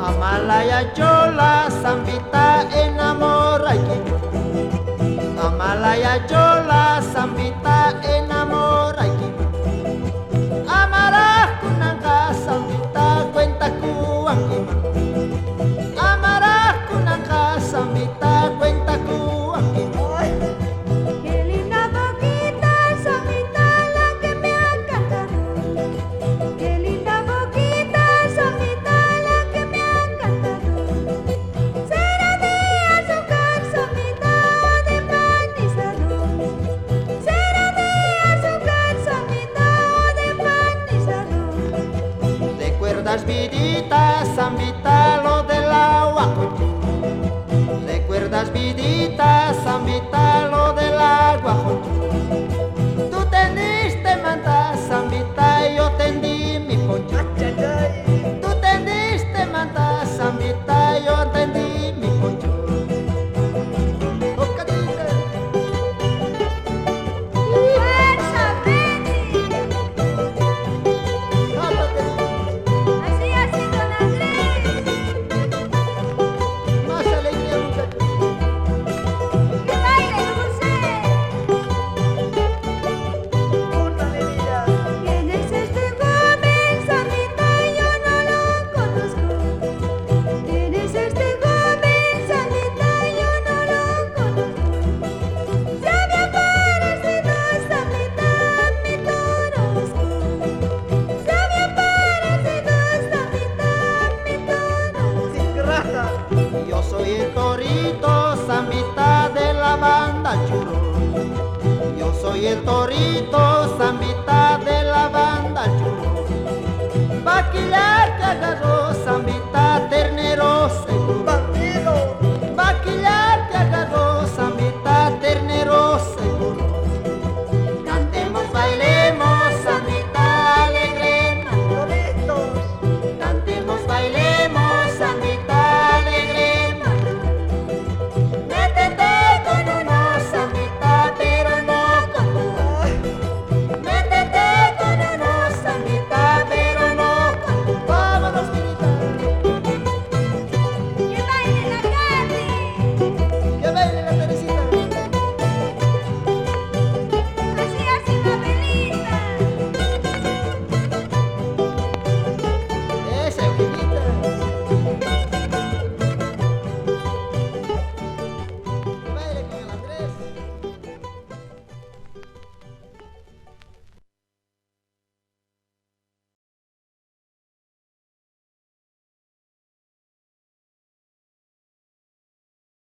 Amalaya chola, zambita enamora aquí. Amalaya chola, zambita enamora aquí. Amarás kunanga, zambita cuenta kuangima. Amarás kunanga, zambita cuenta kuangima. Qué linda boquita, zambita, la que me ha cantado. Qué linda boquita, zambita, la que me ha cantado. Será de azúcar, zambita, o de panizado. Será de azúcar, zambita, o de panizado. ¿Recuerdas, vidita, zambita, lo del agua? ¿Recuerdas, vidita, zambita, lo del agua? Tú tendiste manta, zambita, y yo tendí mi poncho. Tú tendiste manta, zambita, y yo tendí mi poncho. Oh, Catita. ¡Fuerza, Betty! Ándate, Así, así, don Andrés. más alegría, muchacho. ¡Que baile, dulce! ¿Quién es este joven, zambita? Yo no lo conozco. ¿Quién es este joven, zambita? Yo no lo conozco. Se había parecido, zambita, a mi Torosco. Se había parecido, zambita, a mi Torosco. Yo soy el torito, zambita de la banda churro. Yo soy el torito, zambita de la banda churro. Vaquilla que agarró, zambita ternero seguro.